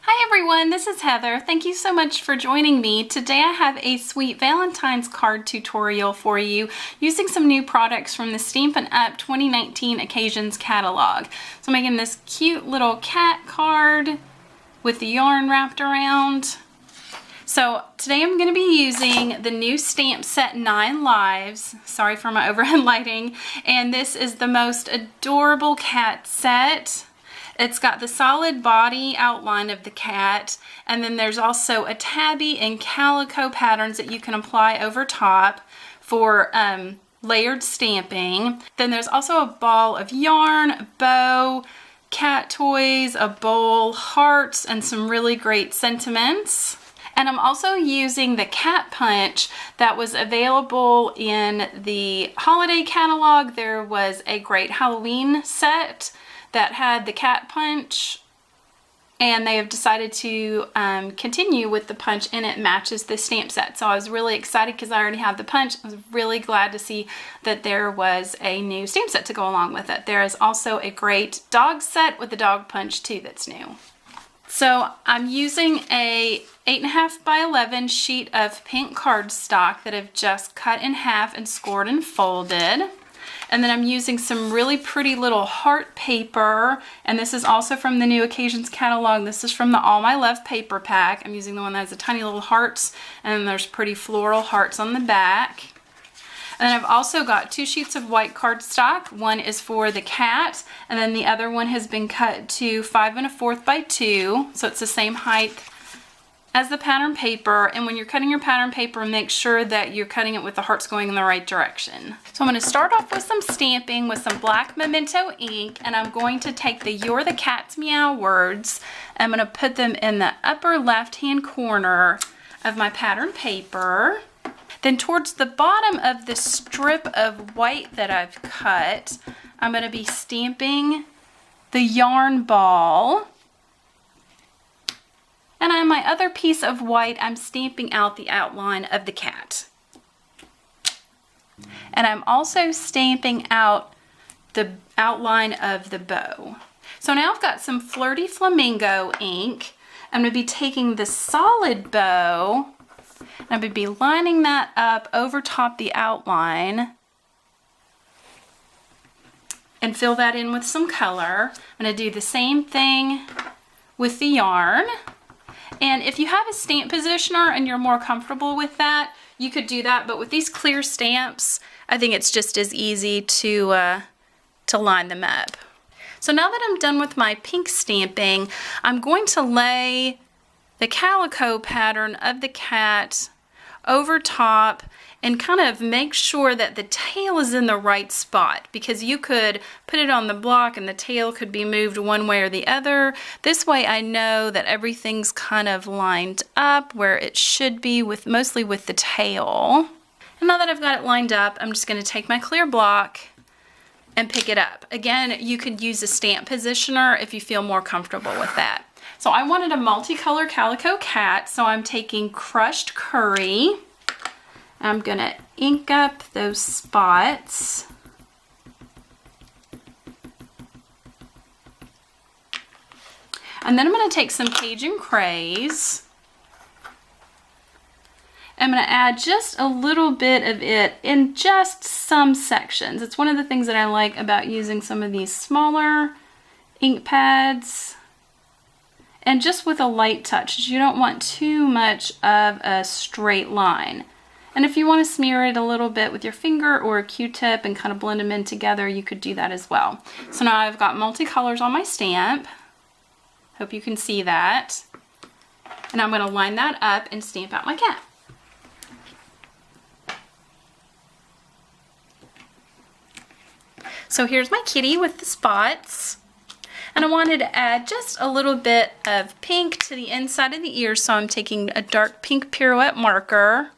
Hi everyone, this is Heather. Thank you so much for joining me. Today I have a sweet Valentine's card tutorial for you using some new products from the Stampin Up 2019 Occasions catalog. So I'm making this cute little cat card with the yarn wrapped around. So today I'm going to be using the new stamp set 9 Lives. Sorry for my overhead lighting. And this is the most adorable cat set. It's got the solid body outline of the cat, and then there's also a tabby and calico patterns that you can apply over top for layered stamping. Then there's also a ball of yarn, a bow, cat toys, a bowl, hearts, and some really great sentiments. And I'm also using the cat punch that was available in the holiday catalog. There was a great Halloween set that had the cat punch, and they have decided to continue with the punch, and it matches the stamp set. So I was really excited because I already have the punch. I was really glad to see that there was a new stamp set to go along with it. There is also a great dog set with the dog punch too that's new. So I'm using a 8.5 by 11 sheet of pink cardstock that I've just cut in half and scored and folded. And then I'm using some really pretty little heart paper, and this is also from the new Occasions catalog. This is from the All My Love paper pack. I'm using the one that has the tiny little hearts, and then there's pretty floral hearts on the back. And then I've also got 2 sheets of white cardstock. One is for the cat, and then the other one has been cut to 5 1/4 by 2, so it's the same height as the pattern paper. And when you're cutting your pattern paper, make sure that you're cutting it with the hearts going in the right direction. So I'm going to start off with some stamping with some black memento ink, and I'm going to take the You're the Cat's Meow words. I'm going to put them in the upper left hand corner of my pattern paper. Then towards the bottom of the strip of white that I've cut, I'm going to be stamping the yarn ball. And on my other piece of white, I'm stamping out the outline of the cat. And I'm also stamping out the outline of the bow. So now I've got some Flirty Flamingo ink. I'm going to be taking the solid bow, and I'm going to be lining that up over top the outline and fill that in with some color. I'm going to do the same thing with the yarn. And if you have a stamp positioner and you're more comfortable with that, you could do that. But with these clear stamps, I think it's just as easy to line them up. So now that I'm done with my pink stamping, I'm going to lay the calico pattern of the cat over top and kind of make sure that the tail is in the right spot, because you could put it on the block and the tail could be moved one way or the other. This way I know that everything's kind of lined up where it should be, with mostly with the tail. And now that I've got it lined up, I'm just going to take my clear block and pick it up. Again, you could use a stamp positioner if you feel more comfortable with that. So I wanted a multicolor calico cat, so I'm taking crushed curry. I'm going to ink up those spots. And then I'm going to take some Cajun Craze. I'm going to add just a little bit of it in just some sections. It's one of the things that I like about using some of these smaller ink pads. And just with a light touch. You don't want too much of a straight line. And if you want to smear it a little bit with your finger or a Q-tip and kind of blend them in together, you could do that as well. So now I've got multicolors on my stamp. Hope you can see that. And I'm going to line that up and stamp out my cat. So here's my kitty with the spots. And I wanted to add just a little bit of pink to the inside of the ears, so I'm taking a dark pink pirouette marker.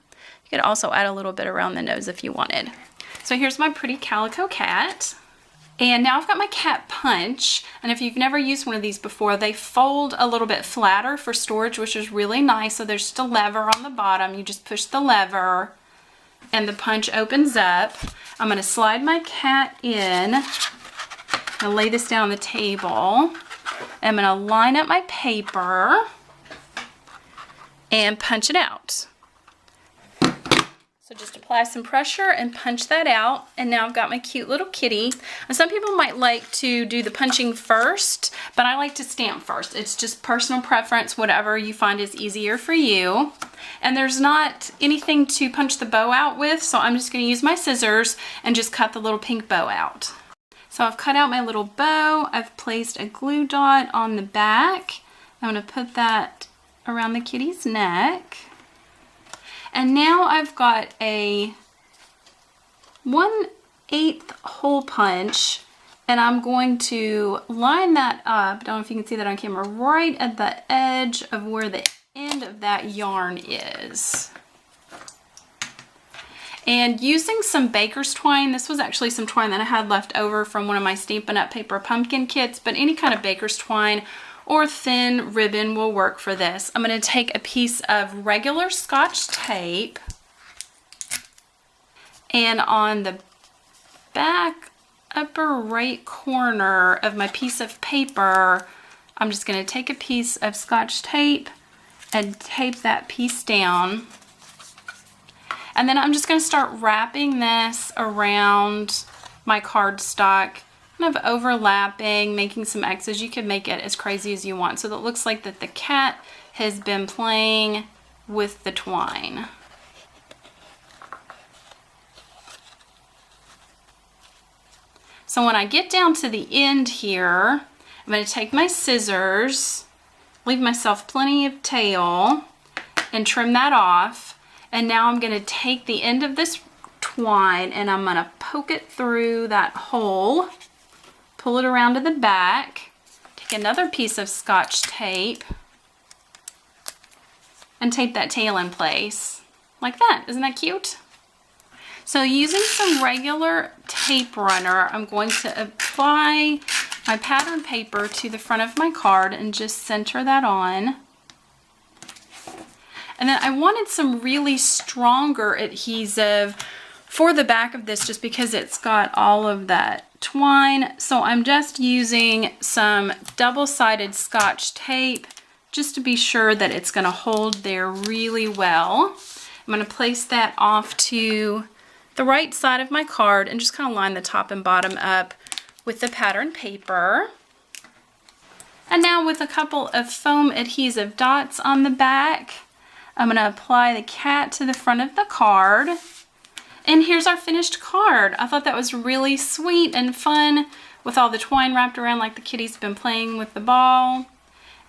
You could also add a little bit around the nose if you wanted. So here's my pretty calico cat. And now I've got my cat punch, and if you've never used one of these before, they fold a little bit flatter for storage, which is really nice. So there's just a lever on the bottom. You just push the lever and the punch opens up. I'm going to slide my cat in. I'm going to lay this down on the table. I'm going to line up my paper. and punch it out. So just apply some pressure and punch that out. And now I've got my cute little kitty. And some people might like to do the punching first, but I like to stamp first. It's just personal preference, whatever you find is easier for you. And there's not anything to punch the bow out with, so I'm just going to use my scissors and just cut the little pink bow out. So I've cut out my little bow. I've placed a glue dot on the back. I'm going to put that around the kitty's neck. And now I've got a 1/8 hole punch, and I'm going to line that up, I don't know if you can see that on camera, right at the edge of where the end of that yarn is. And using some baker's twine, this was actually some twine that I had left over from one of my Stampin' Up! Paper pumpkin kits, but any kind of baker's twine or thin ribbon will work for this. I'm going to take a piece of regular Scotch tape, and on the back upper right corner of my piece of paper, I'm just going to take a piece of Scotch tape and tape that piece down. And then I'm just going to start wrapping this around my cardstock, kind of overlapping, making some X's. You can make it as crazy as you want so that it looks like that the cat has been playing with the twine. So when I get down to the end here, I'm going to take my scissors, leave myself plenty of tail, and trim that off. And now I'm going to take the end of this twine and I'm going to poke it through that hole, pull it around to the back, take another piece of Scotch tape, and tape that tail in place like that. Isn't that cute? So using some regular tape runner, I'm going to apply my pattern paper to the front of my card and just center that on. And then I wanted some really stronger adhesive for the back of this just because it's got all of that twine. So I'm just using some double-sided Scotch tape just to be sure that it's going to hold there really well. I'm going to place that off to the right side of my card and just kind of line the top and bottom up with the pattern paper. And now with a couple of foam adhesive dots on the back, I'm going to apply the cat to the front of the card. And here's our finished card. I thought that was really sweet and fun with all the twine wrapped around like the kitty's been playing with the ball.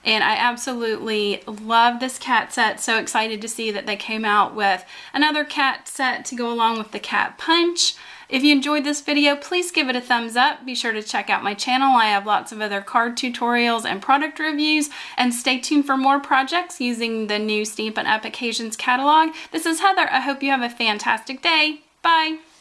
And I absolutely love this cat set. So excited to see that they came out with another cat set to go along with the cat punch. If you enjoyed this video, please give it a thumbs up. Be sure to check out my channel. I have lots of other card tutorials and product reviews. And stay tuned for more projects using the new Stampin' Up Occasions catalog. This is Heather. I hope you have a fantastic day. Bye.